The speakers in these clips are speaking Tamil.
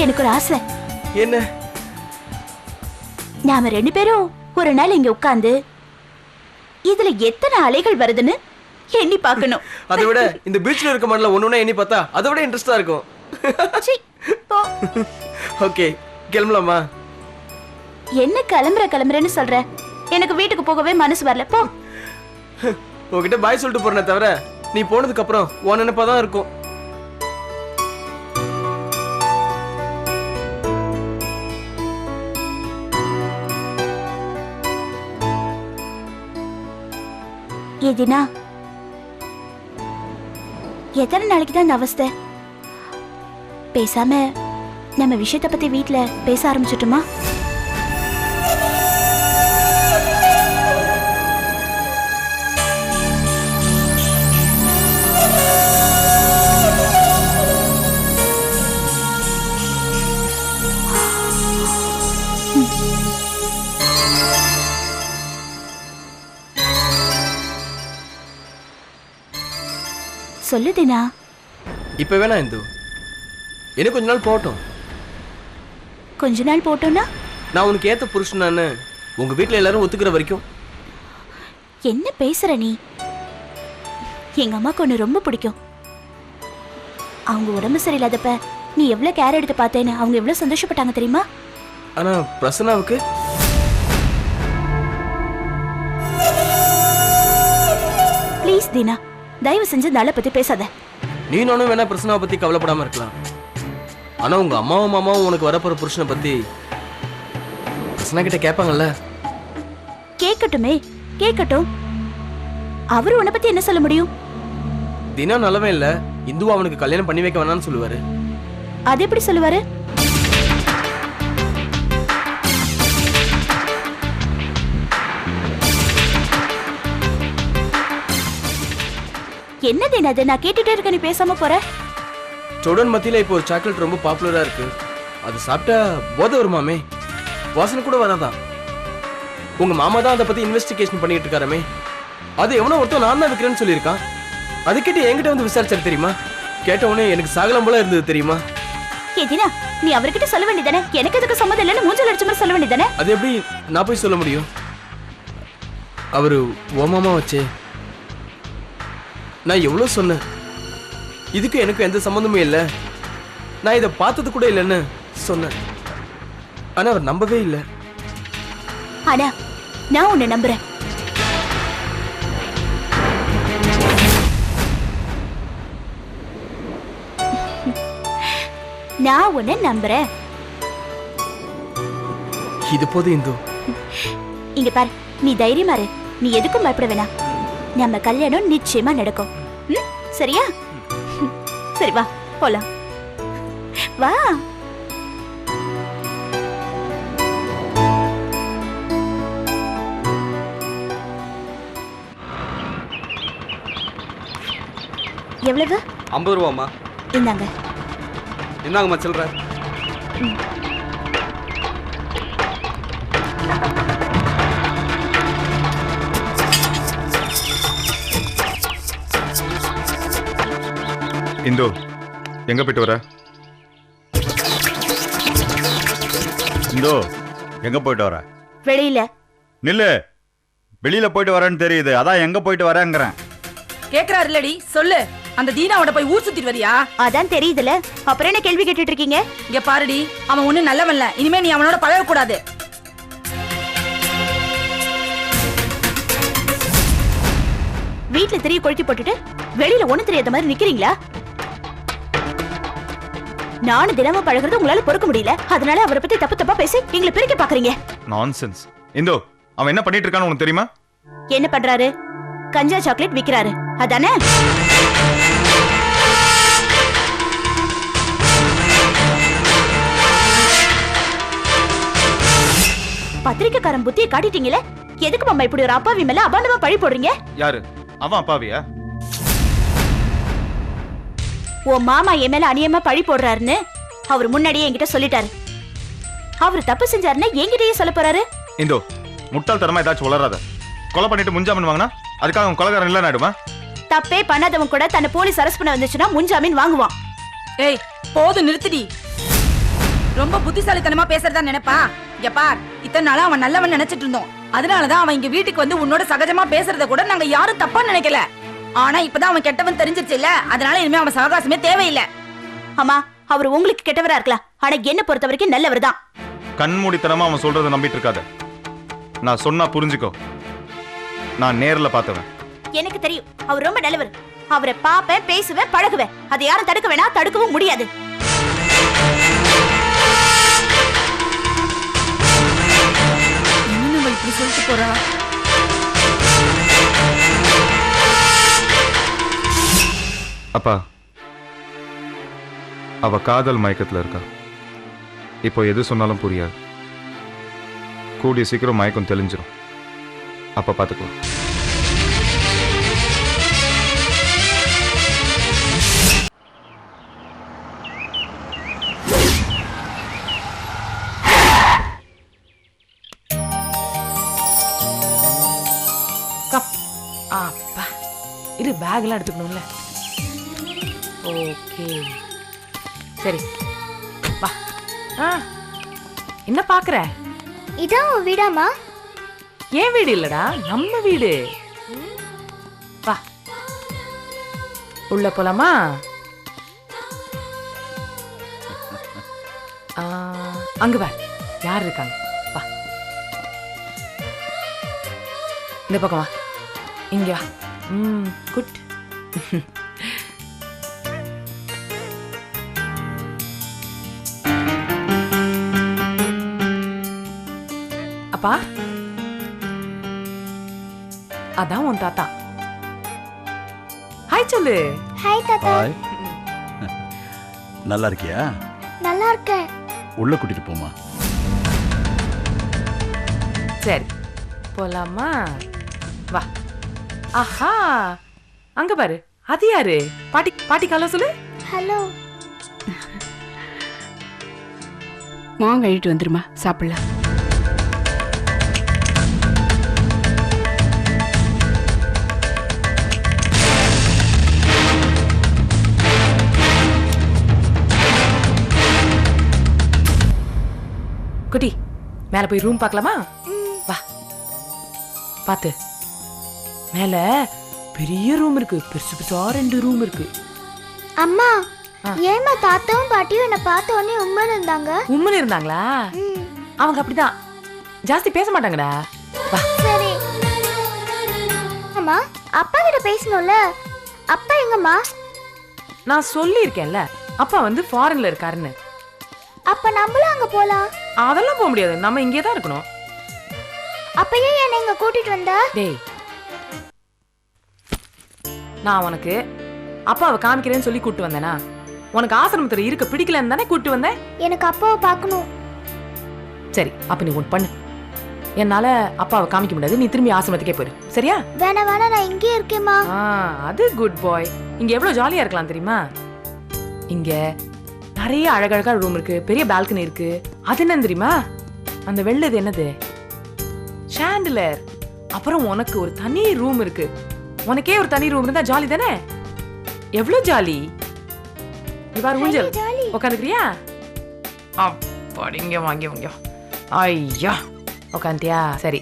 எனக்கு ஒரு ஆசை. என்ன? நாம 2 பேரும் ஒரு நாள் இங்க உட்கார்ந்து இதுல எத்தனை அலைகள் வருதுன்னு எண்ணி பார்க்கணும். அதை விட இந்த பீச்ல இருக்க மண்ணில் ஒன்னொன்னா எண்ணி பார்த்தா அதை விட இன்ட்ரெஸ்டா இருக்கும். ஓகே, கிளம்பலாமா? என்ன கிளம்புறேன்னு சொல்ற? எனக்கு வீட்டுக்கு போகவே மனசு வரல. போ. உன்கிட்ட பாய் சொல்லிட்டு போறேனே தவிர நீ போனதுக்கு அப்புறம் உன் நினைப்பாதான் இருக்கும். ஏதினா, எத்தனை நாளைக்கு தான் இந்த அவஸ்தை? பேசாம நம்ம விஷயத்தை பத்தி வீட்ல பேச ஆரம்பிச்சிட்டுமா? சொல்லு தினா. இப்ப வேணா இந்து, எனக்கு கொஞ்ச நாள் போகட்டும். கொஞ்ச நாள் போட்டோம்னா? நான் உனக்கு ஏத்த புருஷனான்னு உங்க வீட்டுல எல்லாரும் ஒத்துக்கிற வரைக்கும். என்ன பேசுற நீ? எங்க அம்மாக்கு ஒண்ணு ரொம்ப பிடிக்கும். அவங்க உடம்பு சரியில்லாதப்ப நீ எவ்வளவு கேர் எடுத்து பார்த்தேன்னு அவங்க எவ்வளவு சந்தோஷப்பட்டாங்க தெரியுமா? ஆனா பிரசன்னாவுக்கு ப்ளீஸ் தீனா, தயவு செஞ்சு நாளை பத்தி பேசாத. நீ நானும் வேணா பிரசன்னாவை பத்தி கவலைப்படாம இருக்கலாம். ஆனா உங்க அம்மாவும் மாமாவும் உனக்கு வரப்போற புருஷனை பத்தி பிரசன்னா கிட்ட கேட்பாங்கல்ல? கேட்கட்டுமே, கேட்கட்டும். அவரு உன்னை பத்தி என்ன சொல்ல முடியும்? தினம் நல்லவே இல்ல, இந்துவா அவனுக்கு கல்யாணம் பண்ணி வைக்க வேணாம்னு சொல்லுவாரு. அது எப்படி சொல்லுவாரு? என்ன தினது? நான் கேட்டுட்டே இருக்க, நீ பேசாம போற. ஸ்டூடெண்ட் மத்தியில இப்போ ஒரு சாக்லேட் ரொம்ப பாப்புலரா இருக்கு. அது சாப்பிட்டா போதை வருமாமே, வாசனை கூட வராதான். உங்க மாமா தான் அதை பத்தி இன்வெஸ்டிகேஷன் பண்ணிட்டு இருக்காரமே. அது எவனோ ஒருத்தன் நான் தான் விற்கிறேன்னு சொல்லியிருக்கான். அது கிட்ட என்கிட்ட வந்து விசாரிச்சாரு தெரியுமா? கேட்ட உடனே எனக்கு சாகலம் போல இருந்தது தெரியுமா? ஏதினா, நீ அவர்கிட்ட சொல்ல வேண்டியதானே? எனக்கு அதுக்கு சம்மதம் இல்லைன்னு மூஞ்சல் அடிச்ச மாதிரி சொல்ல வேண்டியதானே? அது எப்படி நான் போய் சொல்ல முடியும்? அவரு ஓ மாமா வச்சே. நான் எவ்வளவு சொன்னேன், இதுக்கு எனக்கு எந்த சம்பந்தமும் இல்லை, நான் இதை பார்த்தது கூட இல்லைன்னு சொன்னேன். ஆனா அவர் நம்பவே இல்லை. ஆனா நான் உன்னை நம்புறேன். நான் உன்னை நம்புறேன். இது போதும் இந்து. இங்க பாரு, நீ தைரியமா இரு. நீ எதுக்கும் பயப்பட வேணாம். நம்ம கல்யாணம் நிச்சயமா நடக்கும். சரியா? சரி, வா போலாம். வா. எவ்வளவு? 50 ரூபாமா. இந்தாங்க. என்னங்கம்மா சில்லற? இந்து, எங்க போயிட்டு வர? இந்து, எங்க போயிட்டு வர? வெளியில. நில்லு. வெளியில போயிட்டு வரேன்னு தெரியுது, அதான் எங்க போயிட்டு வரேங்கிறேன். கேக்குறாரு இல்லடி, சொல்லு. அந்த தீனாவோட போய் ஊர் சுத்திட்டு வரியா? அதான் தெரியுதுல, அப்புறம் என்ன கேள்வி கேட்டுட்டு இருக்கீங்க? இங்க பாருடி, அவன் ஒண்ணு நல்லவன்ல. இனிமே நீ அவனோட பழக கூடாது. வீட்டுல தெரிய கொளுத்தி போட்டுட்டு வெளியில ஒண்ணு தெரியாத மாதிரி நிக்கிறீங்களா? நானும் தினமும் பழகிறது உங்களால பொறுக்க முடியல. அதனால அவரை பத்தி தப்பு தப்பா பேசி எங்களை பிரிக்க பாக்குறீங்க. நான்சென்ஸ். இந்து, அவன் என்ன பண்ணிட்டு இருக்கான்னு உனக்கு தெரியுமா? என்ன பண்றாரு? கஞ்சா சாக்லேட் விக்கிறாரு, அதானே? பத்திரிக்கைக்காரன் புத்தியை காட்டிட்டீங்களே. எதுக்கு மாமா இப்படி ஒரு அப்பாவி மேல அபாண்டமா பழி போடுறீங்க? யாரு அவன்? அப்பாவியா? உன் மாமா என் மேல அநியமா பழி போடுறாருன்னு அவர் முன்னாடியே என்கிட்ட சொல்லிட்டாரு. அவர் தப்பு செஞ்சாருன்னா என்கிட்டயே சொல்ல போறாரு. இந்தோ, முட்டாள்தனமா ஏதாச்சும் வளராத. கொலை பண்ணிட்டு முன்ஜாமீன் வாங்கினா அதுக்காக அவன் கொலைகாரன் இல்ல ஆயிடுமா? தப்பே பண்ணாதவன் கூட தன்னை போலீஸ் அரெஸ்ட் பண்ண வந்துச்சுன்னா முன்ஜாமீன் வாங்குவான். ஏய், போது நிறுத்திடி. ரொம்ப புத்திசாலித்தனமா பேசுறதா நினைப்பா? இங்க பார், இத்தனை நாளா அவன் நல்லவன் நினைச்சிட்டு இருந்தோம். அதனாலதான் அவன் இங்க வீட்டுக்கு வந்து உன்னோட சகஜமா பேசுறத கூட நாங்க யாரும் தப்பா நினைக்கல. ஆனா இப்பதான் அவன் கெட்டவன் தெரிஞ்சிருச்சு இல்ல, அதனால இனிமே அவன் சகவாசமே தேவையில்லை. அம்மா, அவர் உங்களுக்கு கெட்டவரா இருக்கலாம், ஆனா என்ன பொறுத்த வரைக்கும் நல்லவர் தான். கண்மூடித்தனமா அவன் சொல்றதை நம்பிட்டு இருக்காத. நான் சொன்னா புரிஞ்சுக்கோ. நான் நேர்ல பார்த்தவன். எனக்கு தெரியும், அவர் ரொம்ப நல்லவர். அவரை பாப்பேன், பேசுவேன், பழகுவேன். அதை யாரும் தடுக்க வேணா, தடுக்கவும் முடியாது. என்ன இப்படி சொல்லிட்டு போறா? அப்பா, அவ காதல் மயக்கத்துல இருக்கா. இப்போ எது சொன்னாலும் புரியாது. கூடிய சீக்கிரம் மயக்கம் தெளிஞ்சிரும். அப்ப பாத்துக்கலாம். அப்பா இரு, பேக்லாம் எடுத்துக்கணும்ல. ஓகே சரி வா. என்ன பாக்குற? இதான் உன் வீடாமா? ஏன் வீடு இல்லடா, நம்ம வீடு. வா உள்ள போலாமா? அங்க வா, யார் இருக்காங்க? வா இந்த பக்கம் வா, இங்க வா. குட். அப்பா, அதான் உன் தாத்தா. ஹாய் சொல்லு. ஹாய் தாத்தா. நல்லா இருக்கியா? நல்லா இருக்கேன். உள்ள கூட்டிட்டு போமா. சரி போலாமா? வா. ஆஹா, அங்க பாரு, அது யாரு? பாட்டி, பாட்டி கால சொல்லு. ஹலோ. மாங்க கழிட்டு வந்துருமா, சாப்பிடலாம். குட்டி, மேல போய் ரூம் பார்க்கலாமா? வா. பாத்து, மேல பெரிய ரூம் இருக்கு, பெருசு பெருசா 2 ரூம் இருக்கு. அம்மா, ஏமா தாத்தாவும் பாட்டியும் என்ன பார்த்த உடனே உம்மன் இருந்தாங்க? உம்மன் இருந்தாங்களா? அவங்க அப்படிதான், ஜாஸ்தி பேச மாட்டாங்கடா. வா. சரி. அம்மா, அப்பா கிட்ட பேசணும்ல. அப்பா எங்கம்மா? நான் சொல்லியிருக்கேன்ல, அப்பா வந்து ஃபாரின்ல இருக்காருன்னு. அப்ப நம்மளும் அங்க போலாம். அதெல்லாம் போக முடியாது, நம்ம இங்கே தான் இருக்கணும். அப்ப ஏன் என்ன இங்க கூட்டிட்டு வந்த? டேய், நான் உனக்கு அப்பாவை காமிக்கிறேன்னு சொல்லி கூட்டு வந்தேனா? உனக்கு ஆசிரமத்துல இருக்க பிடிக்கலன்னு தானே கூட்டு வந்தேன். எனக்கு அப்பாவை பார்க்கணும். சரி, அப்ப நீ ஒன்று பண்ணு. என்னால அப்பாவை காமிக்க முடியாது, நீ திரும்பி ஆசிரமத்துக்கே போயிரு, சரியா? வேணா வேணா, நான் இங்கே இருக்கேம்மா. அது குட் பாய். இங்க எவ்வளவு ஜாலியா இருக்கலாம் தெரியுமா? இங்க நிறைய அழகழகா ரூம் இருக்கு, பெரிய பால்கனி இருக்கு. அது என்ன தெரியுமா? அந்த வெள்ளது என்னது? சாண்டிலர். அப்புறம் உனக்கு ஒரு தனி ரூம் இருக்கு. உனக்கே ஒரு தனி ரூம் இருந்தா ஜாலி தானே? எவ்வளவு ஜாலி. இவார் ஊஞ்சல் உட்காந்துக்கிறியா? அப்படிங்க வாங்கி வாங்க. ஐயா, உட்காந்தியா? சரி,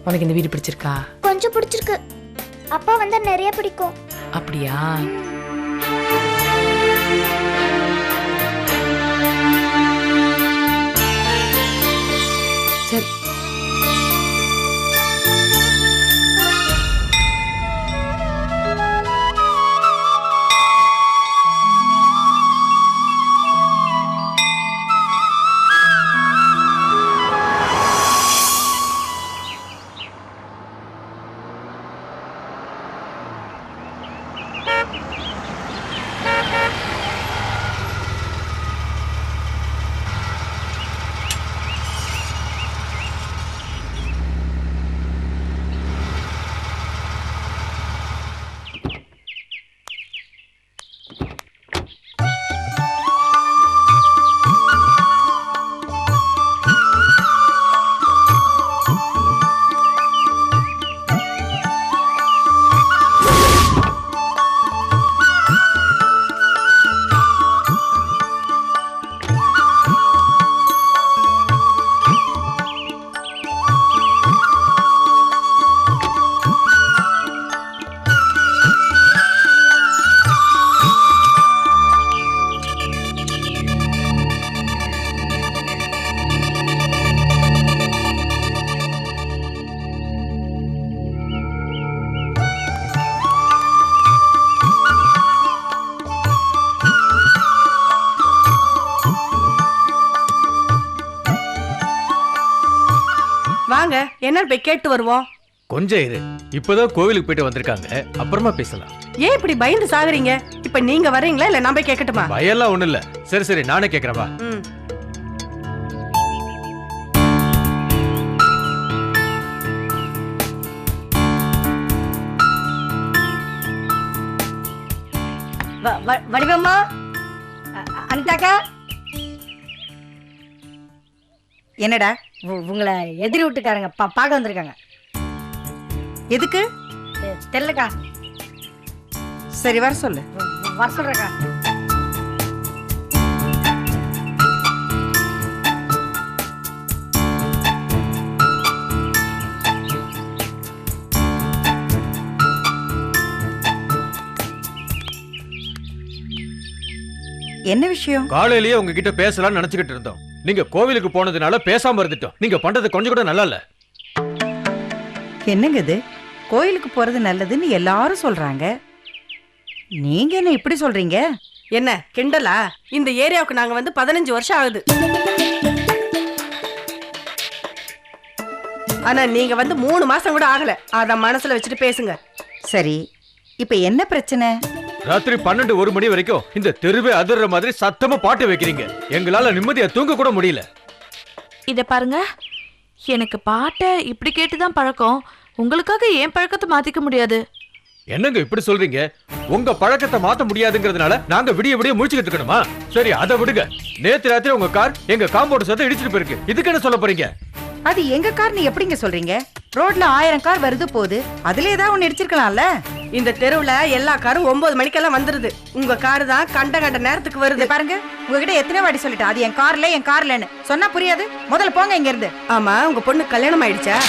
உனக்கு இந்த வீடு பிடிச்சிருக்கா? கொஞ்சம் பிடிச்சிருக்கு. அப்பா வந்தா நிறைய பிடிக்கும். அப்படியா? சரி. வாங்க என்னன்னு போய் கேட்டு வருவோம். கொஞ்சம் இரு, இப்பதான் கோவிலுக்கு போயிட்டு வந்திருக்காங்க, அப்புறமா பேசலாம். ஏன் இப்படி பயந்து சாகுறீங்க? இப்ப நீங்க வரீங்களா இல்ல நான் போய் கேட்கட்டுமா? பயம்லாம் ஒண்ணு இல்ல. சரி சரி, நானே கேக்குறேன் வா. வடிவம்மா, அனிதாக்கா, என்னடா உங்களை எதிரி வீட்டுக்காரங்க பார்க்க வந்திருக்காங்க. எதுக்கு? தெரியலக்கா. சரி வர சொல்லு. வர சொல்றக்கா. என்ன விஷயம்? காலையிலேயே உங்ககிட்ட பேசலாம்னு நினைச்சுக்கிட்டு இருந்தோம். நீங்க கோவிலுக்கு போனதுனால பேசாம இருந்துட்டோம். நீங்க பண்றது கொஞ்சம் கூட நல்லா இல்ல. என்னங்க இது? கோயிலுக்கு போறது நல்லதுன்னு எல்லாரும் சொல்றாங்க, நீங்க என்ன இப்படி சொல்றீங்க? என்ன கிண்டலா? இந்த ஏரியாவுக்கு நாங்க வந்து 15 வருஷம் ஆகுது. ஆனா நீங்க வந்து 3 மாசம் கூட ஆகல. அத மனசுல வச்சுட்டு பேசுங்க. சரி, இப்ப என்ன பிரச்சனை? ராத்திரி 12-1 மணி வரைக்கும் இந்த தெருவே அதிர்ற மாதிரி சத்தமா பாட்டு வைக்கிறீங்க. எங்களால நிம்மதியா தூங்க கூட முடியல. இத பாருங்க, எனக்கு பாட்டை இப்படி கேட்டுதான் பழக்கம். உங்களுக்காக ஏன் பழக்கத்தை மாத்திக்க முடியாது. என்னங்க இப்படி சொல்றீங்க? உங்க பழக்கத்தை மாத்த முடியாதுங்கிறதுனால நாங்க விடிய விடிய முழிச்சுக்கிட்டு இருக்கணுமா? சரி அதை விடுங்க. நேத்து ராத்திரி உங்க கார் எங்க காம்பவுண்ட் சத்த இடிச்சிட்டு போயிருக்கு. இதுக்கு என்ன சொல்ல போறீங்க? அது எங்க கார், நீ எப்படிங்க சொல்றீங்க? ரோட்ல 1000 கார் வருது போகுது, அதுல ஏதாவது ஒண்ணு இடிச்சிருக்கலாம்ல. இந்த தெருவுல எல்லா காரும் 9 மணிக்கெல்லாம் வந்துருது. உங்க காரு தான் கண்ட நேரத்துக்கு வருது. பாருங்க, உங்ககிட்ட எத்தனை வாட்டி சொல்லிட்டேன், அது என் கார்லன்னு சொன்னா புரியாது. முதல்ல போங்க இங்க இருந்து. ஆமா, உங்க பொண்ணு கல்யாணம் ஆயிடுச்சா?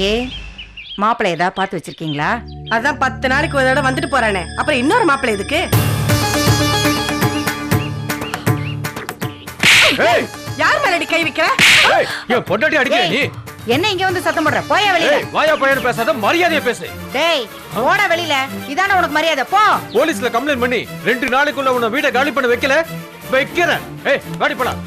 ஏ மாப்பிள்ளை ஏதாவது பார்த்து வச்சிருக்கீங்களா? அதான் 10 நாளைக்கு ஒரு தடவை வந்துட்டு போறானே, அப்புறம் இன்னொரு மாப்பிள்ளை எதுக்கு? யார் மேலடி கை வைக்கிற? என் பொண்டாட்டி அடிக்கிற நீ என்ன இங்க வந்து சத்தம் போடுற? போயா வெளியில. வாயா போயன்னு பேசாத, மரியாதையா பேசு. டேய் போட வெளியில. இதானே உனக்கு மரியாதை? போ. போலீஸ்ல கம்ப்ளைண்ட் பண்ணி 2 நாளைக்குள்ள உன்னை வீட்டை காலி பண்ண வைக்கிறேன். வாடி போலாம்.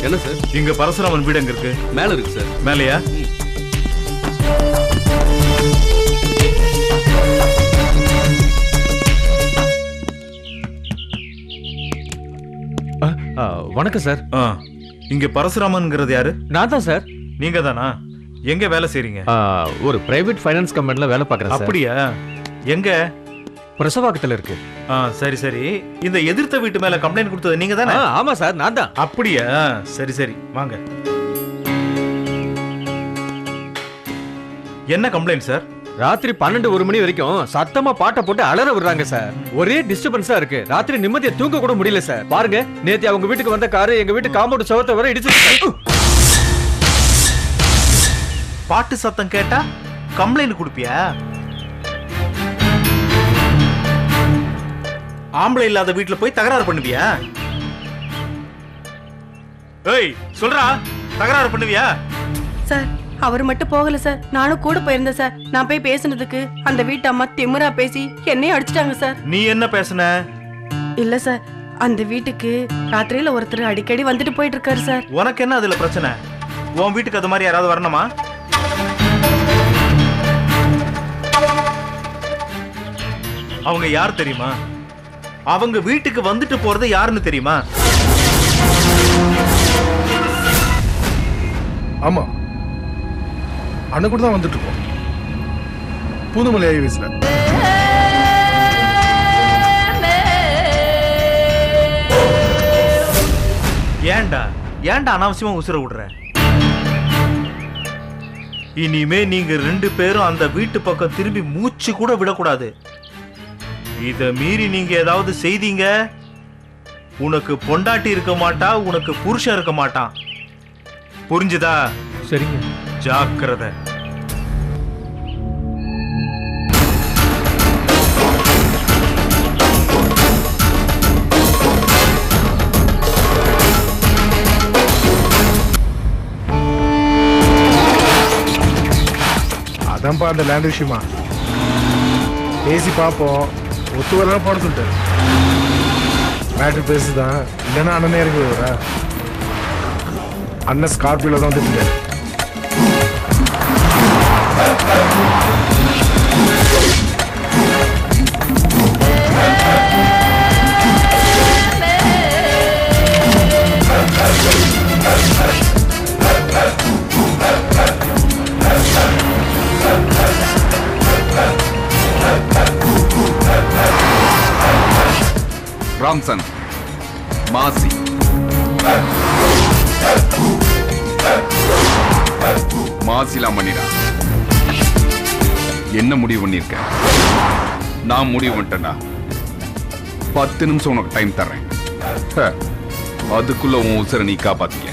என்ன சார்? இங்க பரசுராமன் வீடு எங்க இருக்கு? மேல இருக்கு சார். மேலையா? வணக்கம் சார். இங்க பரசுராமன்ங்கிறது யாரு? நான் தான் சார். நீங்க தானா? எங்க வேலை செய்றீங்க? ஒரு பிரைவேட் ஃபைனான்ஸ் கம்பெனில வேலை பார்க்கறேன் சார். அப்படியா? எங்க? பிரசவாக்கத்துல இருக்கு. சரி சரி. இந்த எதிர்த்த வீட்டு மேல கம்ப்ளைண்ட் கொடுத்தது நீங்க தானே? ஆமா சார், நான் தான். அப்படியா? சரி சரி, வாங்க. என்ன கம்ப்ளைண்ட் சார்? ராத்திரி 12-1 மணி வரைக்கும் சத்தமா பாட்டை போட்டு அலற விடுறாங்க சார். ஒரே டிஸ்டர்பன்ஸா இருக்கு. ராத்திரி நிம்மதியா தூங்க கூட முடியல சார். பாருங்க, நேத்து அவங்க வீட்டுக்கு வந்த காரு எங்க வீட்டு காம்பவுண்ட் சவத்தை வர இடிச்சு. பாட்டு சத்தம் கேட்டா கம்ப்ளைண்ட் கொடுப்பியா? ஆம்பளை இல்லாத வீட்டுல போய் தகராறு பண்ணுவியா? ஏய் சொல்றா, தகராறு பண்ணுவியா? சார் அவர் மட்டும் போகல சார், நானும் கூட போயிருந்தேன் சார். நான் போய் பேசினதுக்கு அந்த வீட்டு அம்மா திமிரா பேசி என்னையும் அடிச்சிட்டாங்க சார். நீ என்ன பேசுன? இல்ல சார், அந்த வீட்டுக்கு ராத்திரியில ஒருத்தர் அடிக்கடி வந்துட்டு போயிட்டு இருக்காரு சார். உனக்கு என்ன அதுல பிரச்சனை? உன் வீட்டுக்கு அது மாதிரி யாராவது வரணுமா? அவங்க யார் தெரியுமா? அவங்க வீட்டுக்கு வந்துட்டு போறது யாருன்னு தெரியுமா? ஆமா, அண்ணன் கூட தான் வந்துட்டு இருக்கோம். பூந்தமல்லி ஹைவேஸ்ல. ஏன்டா ஏன்டா அனாவசியமா உசுர விடுற? இனிமே நீங்க 2 பேரும் அந்த வீட்டு பக்கம் திரும்பி மூச்சு கூட விடக்கூடாது. இத மீறி நீங்க ஏதாவது செய்தீங்க, உனக்கு பொண்டாட்டி இருக்க மாட்டா, உனக்கு புருஷன் இருக்க மாட்டான். புரிஞ்சுதா? சரிங்க. ஜாக்கிரதை. அதான்ப்பா அந்த லேண்ட் விஷயமா பேசி பார்ப்போம். ஒத்து வரலாம் போட சொல்லிட்டாரு. மேட்ரு பேசுதான், இல்லைன்னா அண்ணனே இறங்கி வருவா. அண்ணன் ஸ்கார்பியோல தான் வந்துட்டு. ராம்சன், மாசி, மாசிலாம் பண்ணிடா. என்ன முடிவு பண்ணிருக்க? நான் முடிவு பண்ணிட்டேன்டா. 10 நிமிஷம் உனக்கு டைம் தர்றேன். அதுக்குள்ள உன் உசரை நீ காப்பாத்திக்க.